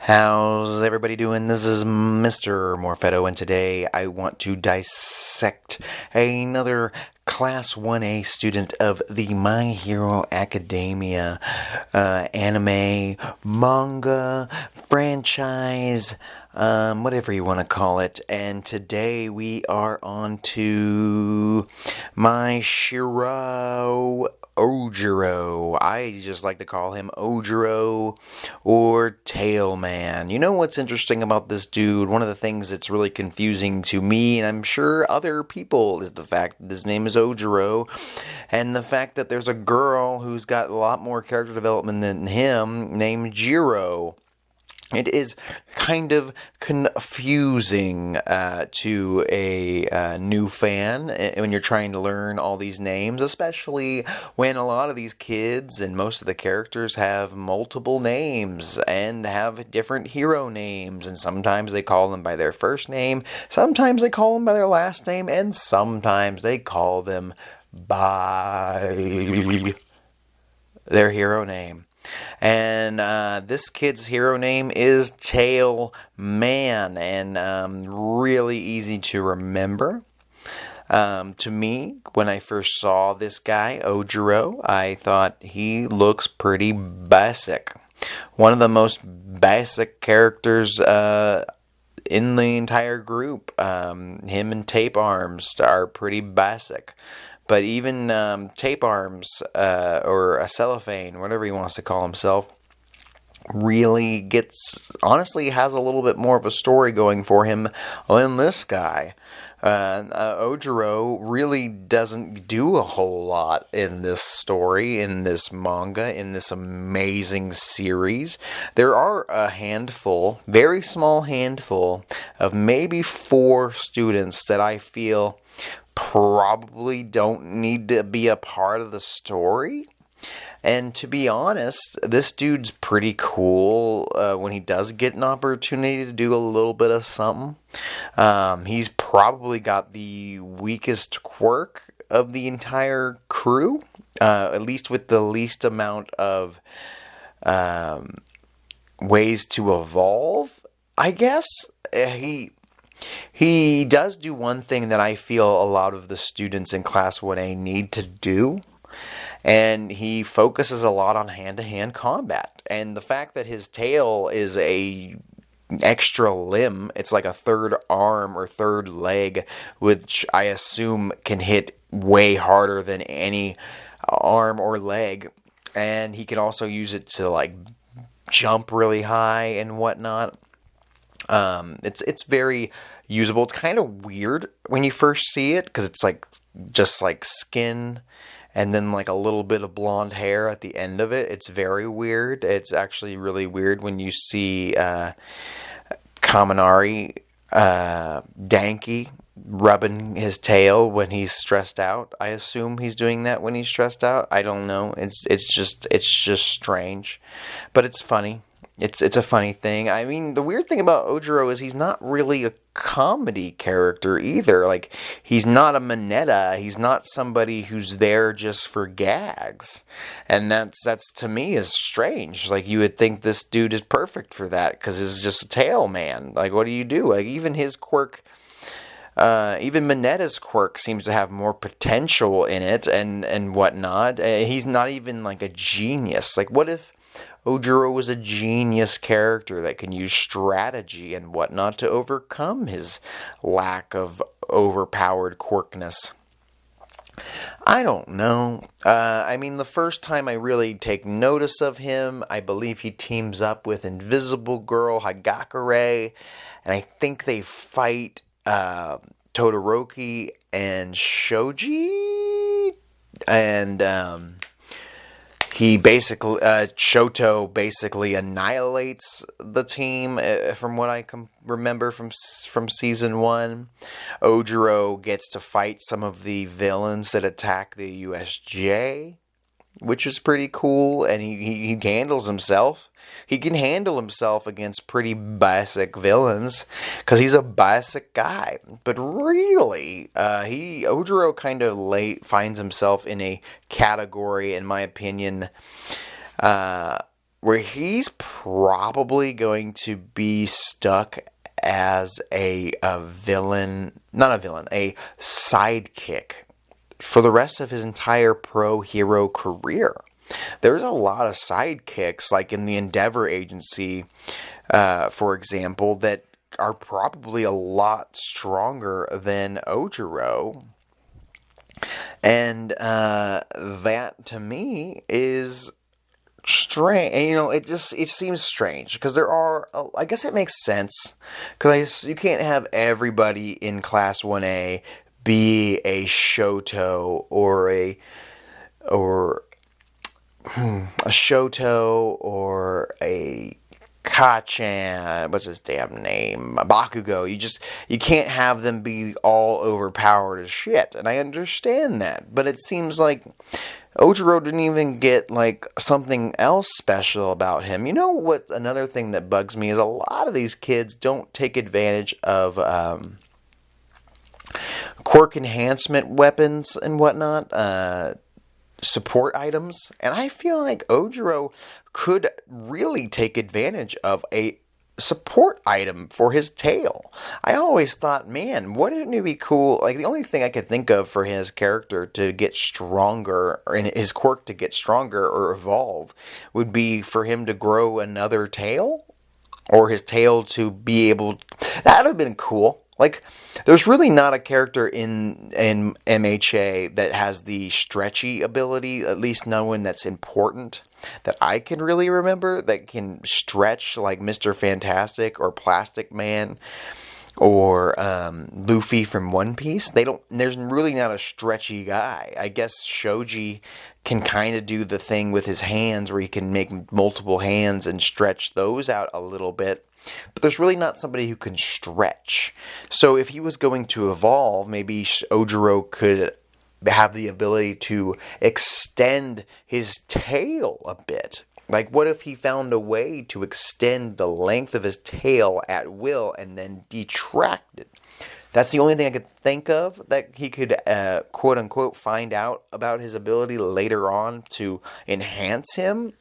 How's everybody doing? This is Mr. Morfetto, and today I want to dissect another Class 1A student of the My Hero Academia anime, manga, franchise, whatever you want to call it. And today we are on to Mashirao Ojiro. I just like to call him Ojiro or Tailman. You know what's interesting about this dude? One of the things that's really confusing to me, and I'm sure other people, is the fact that his name is Ojiro, and the fact that there's a girl who's got a lot more character development than him named Jiro. It is kind of confusing to a new fan when you're trying to learn all these names, especially when a lot of these kids and most of the characters have multiple names and have different hero names, and sometimes they call them by their first name, sometimes they call them by their last name, and sometimes they call them by their hero name. And this kid's hero name is Tailman, and really easy to remember. To me, when I first saw this guy, Ojiro, I thought he looks pretty basic. One of the most basic characters in the entire group. Him and Tape Arms are pretty basic. But even Tape Arms, or a Cellophane, whatever he wants to call himself, really honestly has a little bit more of a story going for him than this guy. Ojiro really doesn't do a whole lot in this story, in this manga, in this amazing series. There are a handful, very small handful, of maybe 4 students that I feel probably don't need to be a part of the story. And to be honest, this dude's pretty cool when he does get an opportunity to do a little bit of something. He's probably got the weakest quirk of the entire crew, at least with the least amount of ways to evolve, I guess. He does do one thing that I feel a lot of the students in Class 1A need to do, and he focuses a lot on hand-to-hand combat. And the fact that his tail is a extra limb, it's like a third arm or third leg, which I assume can hit way harder than any arm or leg. And he can also use it to like jump really high and whatnot. It's very usable. It's kind of weird when you first see it, because it's like just like skin and then like a little bit of blonde hair at the end of it. It's very weird. It's actually really weird when you see Kaminari Danky rubbing his tail when he's stressed out. I assume he's doing that when he's stressed out. I don't know. It's just strange, but it's funny. It's a funny thing. I mean, the weird thing about Ojiro is he's not really a comedy character either. Like, he's not a Mineta. He's not somebody who's there just for gags. And that's to me is strange. Like, you would think this dude is perfect for that, because he's just a tail man. Like, what do you do? Like, even his quirk, even Mineta's quirk seems to have more potential in it and whatnot. He's not even like a genius. Like, what if Ojiro was a genius character that can use strategy and whatnot to overcome his lack of overpowered quirkness? I don't know. I mean, the first time I really take notice of him, I believe he teams up with Invisible Girl Hagakure, and I think they fight Todoroki and Shoji, and he basically, Shoto basically annihilates the team, from what I remember from season 1. Ojiro gets to fight some of the villains that attack the USJ, which is pretty cool, and he handles himself. He can handle himself against pretty basic villains, because he's a basic guy. But really, Ojiro kind of finds himself in a category, in my opinion, where he's probably going to be stuck as a villain, not a villain, a sidekick for the rest of his entire pro hero career. There's a lot of sidekicks, like in the Endeavor Agency, for example, that are probably a lot stronger than Ojiro. And that, to me, is strange. And, it seems strange, because there are, I guess it makes sense, because you can't have everybody in Class 1A be a Shoto or a Shoto or a Kachan, what's his damn name? Bakugo. You can't have them be all overpowered as shit. And I understand that. But it seems like Ojiro didn't even get, like, something else special about him. You know what? Another thing that bugs me is a lot of these kids don't take advantage of quirk enhancement weapons and whatnot. Support items, and I feel like Ojiro could really take advantage of a support item for his tail. I always thought, man, wouldn't it be cool? Like, the only thing I could think of for his character to get stronger, or in his quirk to get stronger or evolve, would be for him to grow another tail, or his tail to be able. That would have been cool. Like, there's really not a character in MHA that has the stretchy ability, at least no one that's important, that I can really remember, that can stretch like Mr. Fantastic or Plastic Man or Luffy from One Piece. There's really not a stretchy guy. I guess Shoji can kind of do the thing with his hands where he can make multiple hands and stretch those out a little bit. But there's really not somebody who can stretch. So if he was going to evolve, maybe Ojiro could have the ability to extend his tail a bit. Like, what if he found a way to extend the length of his tail at will and then detract it? That's the only thing I could think of that he could, quote-unquote, find out about his ability later on to enhance him.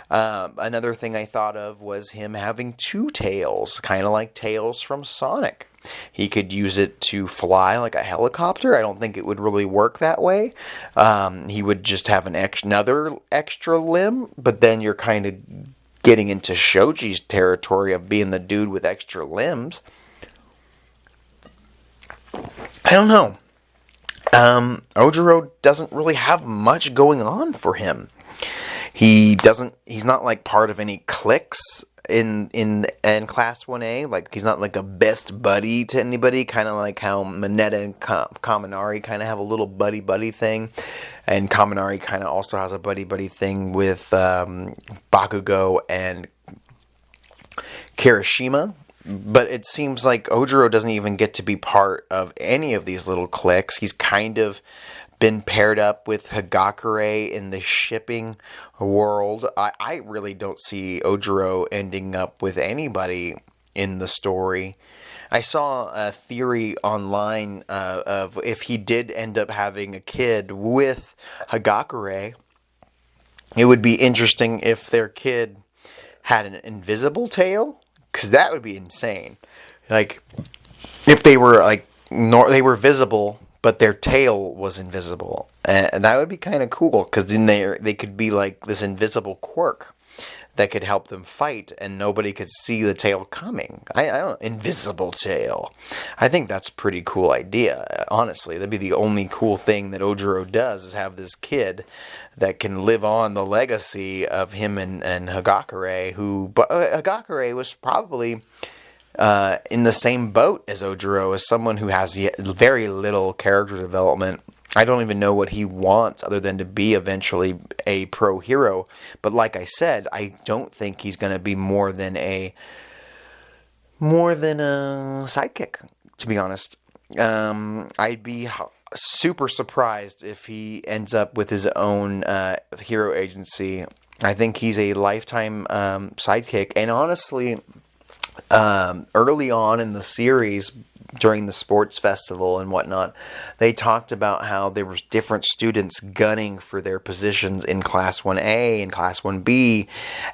Another thing I thought of was him having two tails, kind of like Tails from Sonic. He could use it to fly like a helicopter. I don't think it would really work that way. He would just have another extra limb, but then you're kind of getting into Shoji's territory of being the dude with extra limbs. I don't know. Ojiro doesn't really have much going on for him. He's not like part of any cliques in Class 1A. Like, he's not like a best buddy to anybody, kind of like how Mineta and Kaminari kind of have a little buddy thing. And Kaminari kind of also has a buddy thing with Bakugo and Kirishima. But it seems like Ojiro doesn't even get to be part of any of these little cliques. He's kind of been paired up with Hagakure in the shipping world. I really don't see Ojiro ending up with anybody in the story. I saw a theory online of if he did end up having a kid with Hagakure, it would be interesting if their kid had an invisible tail, because that would be insane. Like, if they were they were visible, but their tail was invisible. And that would be kind of cool, because then they could be like this invisible quirk that could help them fight, and nobody could see the tail coming. I don't invisible tail. I think that's a pretty cool idea, honestly. That'd be the only cool thing that Ojiro does, is have this kid that can live on the legacy of him and Hagakure, but Hagakure was probably in the same boat as Ojiro, as someone who has very little character development. I don't even know what he wants other than to be eventually a pro hero. But like I said, I don't think he's going to be more than a sidekick, to be honest. I'd be super surprised if he ends up with his own hero agency. I think he's a lifetime sidekick. And honestly, early on in the series, during the sports festival and whatnot, they talked about how there was different students gunning for their positions in Class 1A and Class 1B,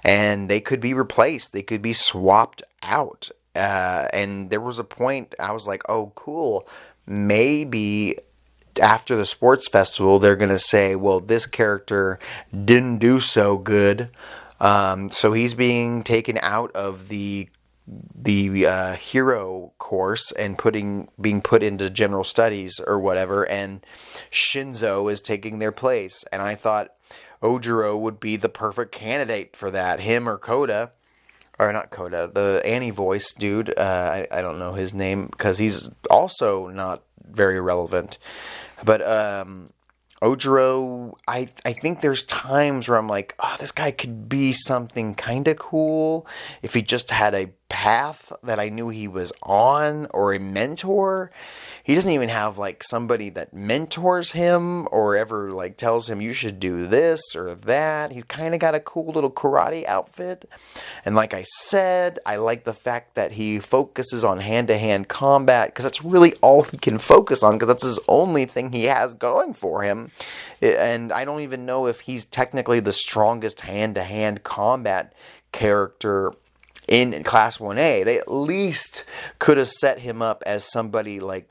and they could be replaced. They could be swapped out. And there was a point I was like, oh, cool. Maybe after the sports festival, they're going to say, well, this character didn't do so good. So he's being taken out of the hero course and being put into general studies or whatever, and Shinzo is taking their place. And I thought Ojiro would be the perfect candidate for that. Him or Koda, or not Koda, the Annie voice dude. I don't know his name because he's also not very relevant. But Ojiro, I think there's times where I'm like, oh, this guy could be something kind of cool if he just had a path that I knew he was on, or a mentor. He doesn't even have like somebody that mentors him or ever like tells him you should do this or that. He's kind of got a cool little karate outfit. And like I said, I like the fact that he focuses on hand-to-hand combat, because that's really all he can focus on, because that's his only thing he has going for him. And I don't even know if he's technically the strongest hand-to-hand combat character in Class 1A. They at least could have set him up as somebody like,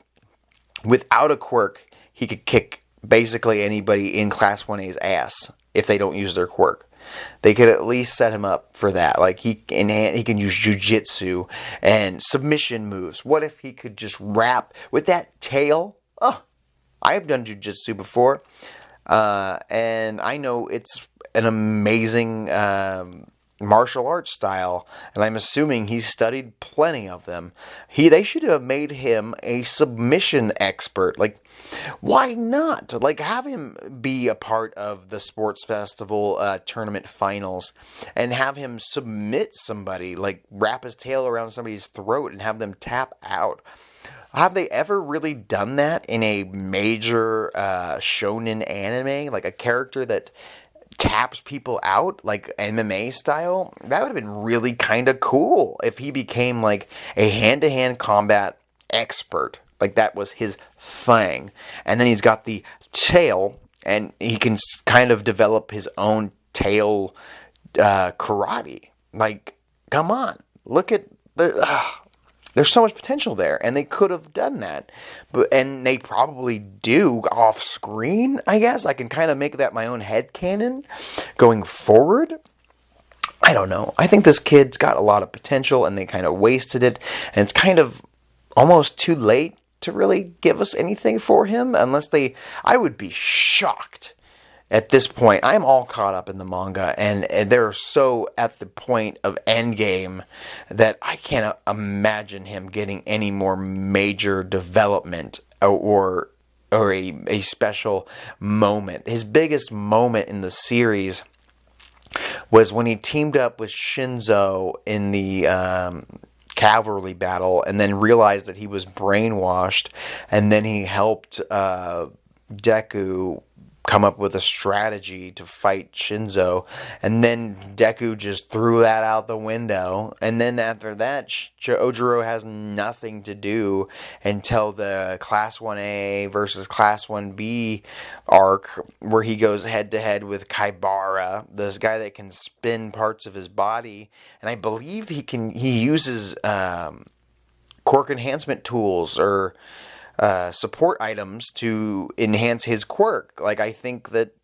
without a quirk, he could kick basically anybody in Class 1A's ass if they don't use their quirk. They could at least set him up for that. Like he can use jujitsu and submission moves. What if he could just rap with that tail? Oh, I've done jujitsu before, and I know it's an amazing martial arts style, and I'm assuming he's studied plenty of them. They should have made him a submission expert. Like, why not? Like, have him be a part of the sports festival tournament finals, and have him submit somebody, like wrap his tail around somebody's throat and have them tap out. Have they ever really done that in a major shonen anime? Like a character that taps people out, like MMA style? That would have been really kind of cool if he became like a hand-to-hand combat expert. Like that was his thing. And then he's got the tail, and he can kind of develop his own tail karate. Like, come on. Look at there's so much potential there, and they could have done that. And they probably do off screen, I guess. I can kind of make that my own headcanon going forward. I don't know. I think this kid's got a lot of potential, and they kind of wasted it. And it's kind of almost too late to really give us anything for him, unless I would be shocked. At this point, I'm all caught up in the manga, and they're so at the point of endgame that I can't imagine him getting any more major development or a special moment. His biggest moment in the series was when he teamed up with Shinzo in the cavalry battle, and then realized that he was brainwashed, and then he helped Deku come up with a strategy to fight Shinzo, and then Deku just threw that out the window, and then after that Ojiro has nothing to do until the Class 1A versus Class 1B arc, where he goes head to head with Kaibara, this guy that can spin parts of his body, and I believe he uses quirk enhancement tools or support items to enhance his quirk. Like, I think that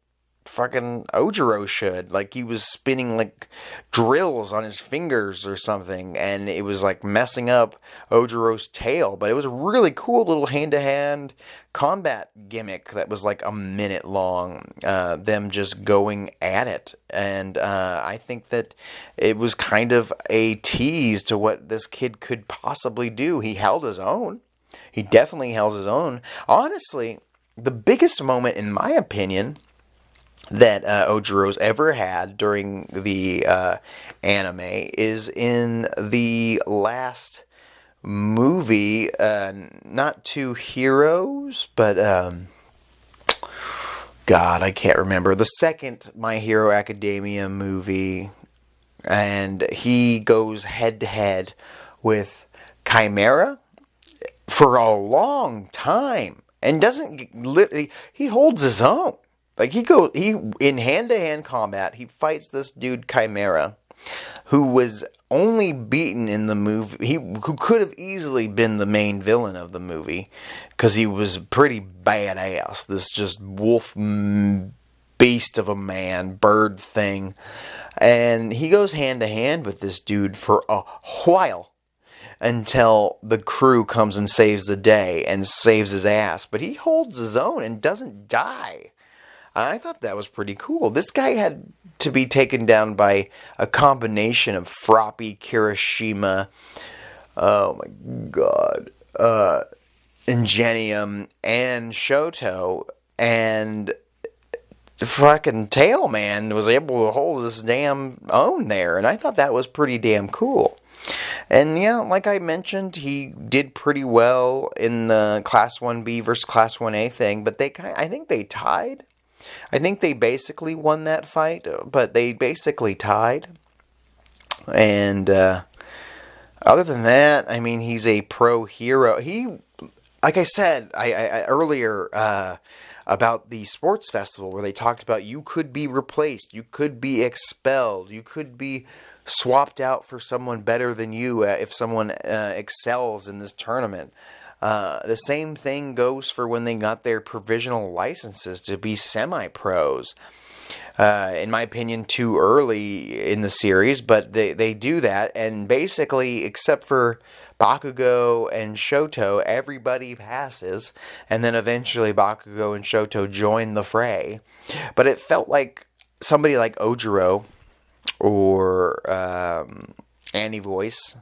fucking Ojiro should. Like, he was spinning like drills on his fingers or something, and it was like messing up Ojiro's tail. But it was a really cool little hand-to-hand combat gimmick that was like a minute long, them just going at it. And I think that it was kind of a tease to what this kid could possibly do. He held his own. He definitely held his own. Honestly, the biggest moment, in my opinion, that Ojiro's ever had during the anime is in the last movie, not Two Heroes, but God, I can't remember. The second My Hero Academia movie, and he goes head to head with Chimera for a long time and he holds his own. Like he in hand-to-hand combat, he fights this dude Chimera, who was only beaten in the movie, who could have easily been the main villain of the movie, because he was pretty badass. This just wolf beast of a man, bird thing. And he goes hand-to-hand with this dude for a while, until the crew comes and saves the day and saves his ass. But he holds his own and doesn't die. I thought that was pretty cool. This guy had to be taken down by a combination of Froppy, Kirishima, oh my god, Ingenium, and Shoto, and fucking Tailman was able to hold his damn own there, and I thought that was pretty damn cool. And yeah, like I mentioned, he did pretty well in the Class 1B versus Class 1A thing, but I think they tied. I think they basically won that fight, but they basically tied. And other than that, I mean, he's a pro hero. He, like I said I earlier about the sports festival, where they talked about you could be replaced, you could be expelled, you could be swapped out for someone better than you if someone excels in this tournament. The same thing goes for when they got their provisional licenses to be semi-pros. In my opinion, too early in the series, but they do that, and basically, except for Bakugo and Shoto, everybody passes, and then eventually Bakugo and Shoto join the fray. But it felt like somebody like Ojiro or Annie Voice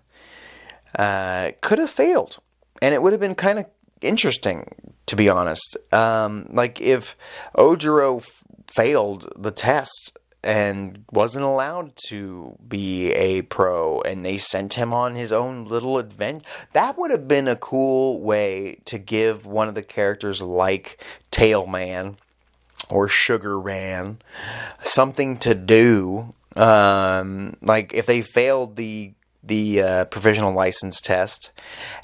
could have failed. And it would have been kind of interesting, to be honest. Like if Ojiro failed the test and wasn't allowed to be a pro, and they sent him on his own little adventure, that would have been a cool way to give one of the characters like Tailman or Sugar Ran something to do. Like if they failed the provisional license test,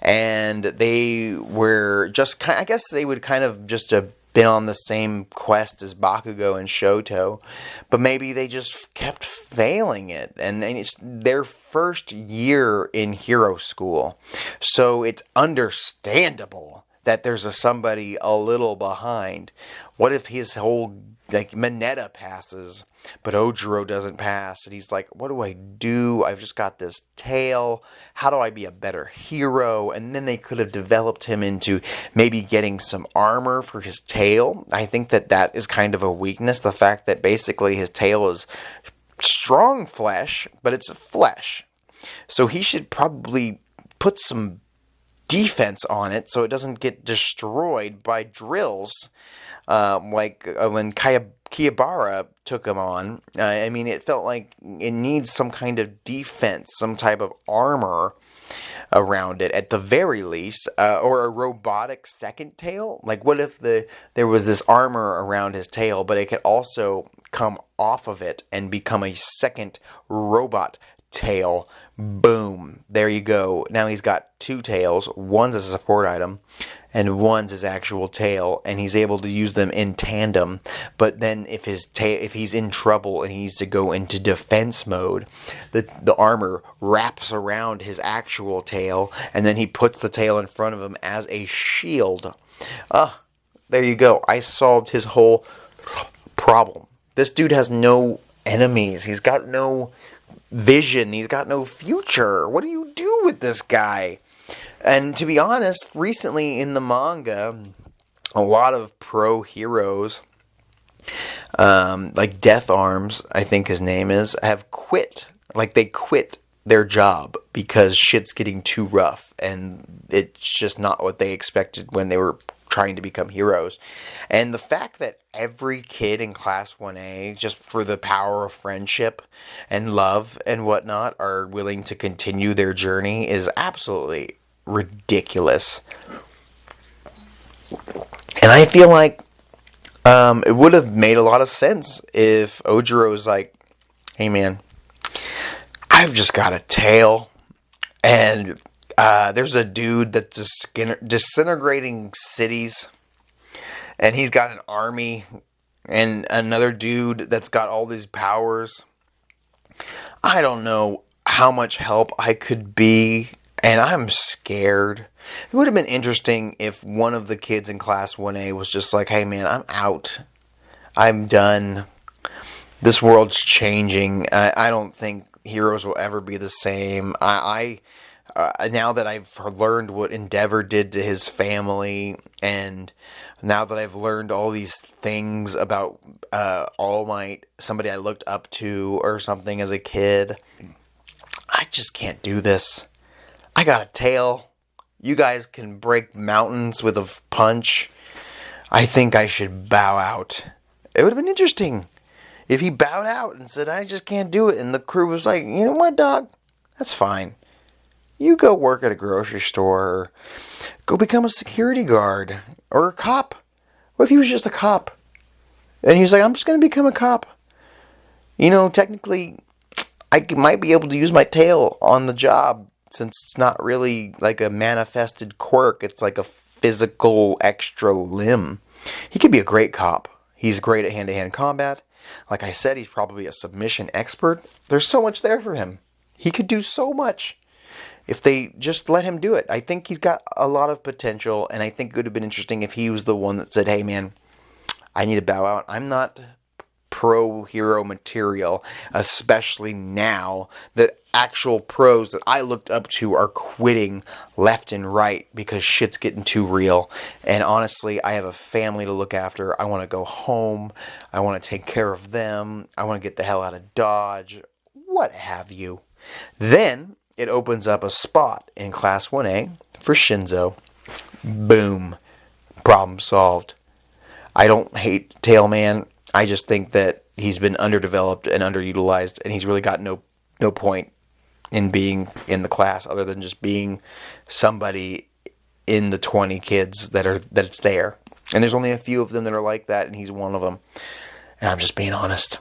and they were just I guess they would kind of just have been on the same quest as Bakugo and Shoto, but maybe they just kept failing it, and it's their first year in hero school, so it's understandable that there's somebody a little behind. What if his whole, like, Mineta passes, but Ojiro doesn't pass, and he's like, what do I do? I've just got this tail. How do I be a better hero? And then they could have developed him into maybe getting some armor for his tail. I think that is kind of a weakness, the fact that basically his tail is strong flesh, but it's flesh. So he should probably put some defense on it so it doesn't get destroyed by drills, like when Kiyabara took him on. I mean, it felt like it needs some kind of defense, some type of armor around it at the very least, or a robotic second tail. Like, what if there was this armor around his tail, but it could also come off of it and become a second robot tail? Boom, there you go. Now he's got two tails. One's a support item and one's his actual tail, and he's able to use them in tandem. But then if he's in trouble and he needs to go into defense mode, the armor wraps around his actual tail, and then he puts the tail in front of him as a shield. There you go. I solved his whole problem. This dude has no enemies. He's got no vision. He's got no future. What do you do with this guy? And to be honest, recently in the manga, a lot of pro heroes, like Death Arms, I think his name is, have quit. Like, they quit their job because shit's getting too rough, and it's just not what they expected when they were trying to become heroes. And the fact that every kid in Class 1A, just for the power of friendship and love and whatnot, are willing to continue their journey is absolutely ridiculous. And I feel like it would have made a lot of sense if Ojiro was like, hey man, I've just got a tail, and There's a dude that's disintegrating cities, and he's got an army, and another dude that's got all these powers. I don't know how much help I could be, and I'm scared. It would have been interesting if one of the kids in Class 1A was just like, hey man, I'm out. I'm done. This world's changing. I don't think heroes will ever be the same. Now that I've learned what Endeavor did to his family, and now that I've learned all these things about All Might, somebody I looked up to or something as a kid, I just can't do this. I got a tail. You guys can break mountains with a punch. I think I should bow out. It would have been interesting if he bowed out and said, I just can't do it. And the crew was like, you know what, dog? That's fine. You go work at a grocery store, or go become a security guard, or a cop. What if he was just a cop? And he was like, I'm just going to become a cop. You know, technically, I might be able to use my tail on the job, since it's not really like a manifested quirk. It's like a physical extra limb. He could be a great cop. He's great at hand-to-hand combat. Like I said, he's probably a submission expert. There's so much there for him. He could do so much if they just let him do it. I think he's got a lot of potential, and I think it would have been interesting if he was the one that said, hey man, I need to bow out. I'm not pro-hero material, especially now that actual pros that I looked up to are quitting left and right because shit's getting too real. And honestly, I have a family to look after. I want to go home. I want to take care of them. I want to get the hell out of Dodge. What have you. Then it opens up a spot in Class 1A for Shinzo. Boom. Problem solved. I don't hate Tailman. I just think that he's been underdeveloped and underutilized, and he's really got no point in being in the class other than just being somebody in the 20 kids that's there. And there's only a few of them that are like that, and he's one of them. And I'm just being honest.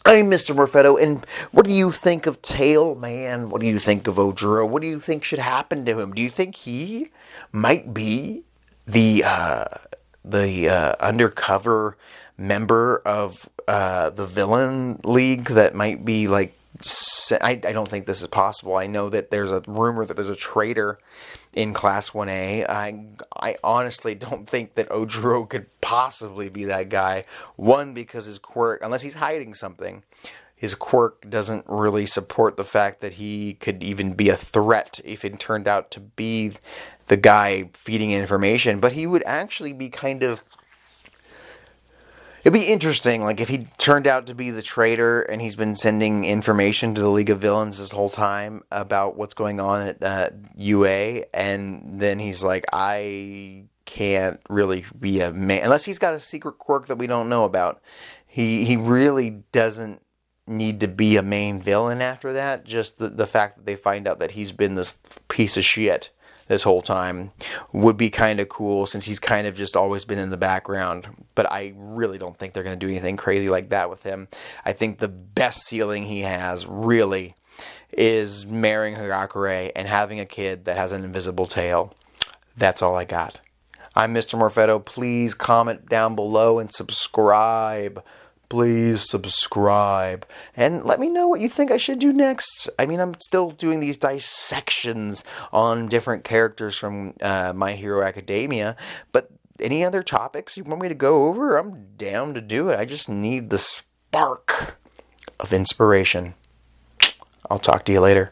I'm Mr. Morfetto, and what do you think of Tailman? What do you think of Ojiro? What do you think should happen to him? Do you think he might be the undercover member of the villain league that might be like... I don't think this is possible. I know that there's a rumor that there's a traitor in Class 1A. I honestly don't think that Ojiro could possibly be that guy. One, because his quirk, unless he's hiding something, his quirk doesn't really support the fact that he could even be a threat if it turned out to be the guy feeding information. But he would actually be kind of... It'd be interesting, like, if he turned out to be the traitor and he's been sending information to the League of Villains this whole time about what's going on at UA, and then he's like, I can't really be a man, unless he's got a secret quirk that we don't know about. He really doesn't need to be a main villain after that. Just the fact that they find out that he's been this piece of shit this whole time would be kind of cool, since he's kind of just always been in the background. But I really don't think they're going to do anything crazy like that with him. I think the best ceiling he has, really, is marrying Hagakure and having a kid that has an invisible tail. That's all I got. I'm Mr. Morfetto. Please comment down below and subscribe. Please subscribe. And let me know what you think I should do next. I mean, I'm still doing these dissections on different characters from My Hero Academia. But any other topics you want me to go over, I'm down to do it. I just need the spark of inspiration. I'll talk to you later.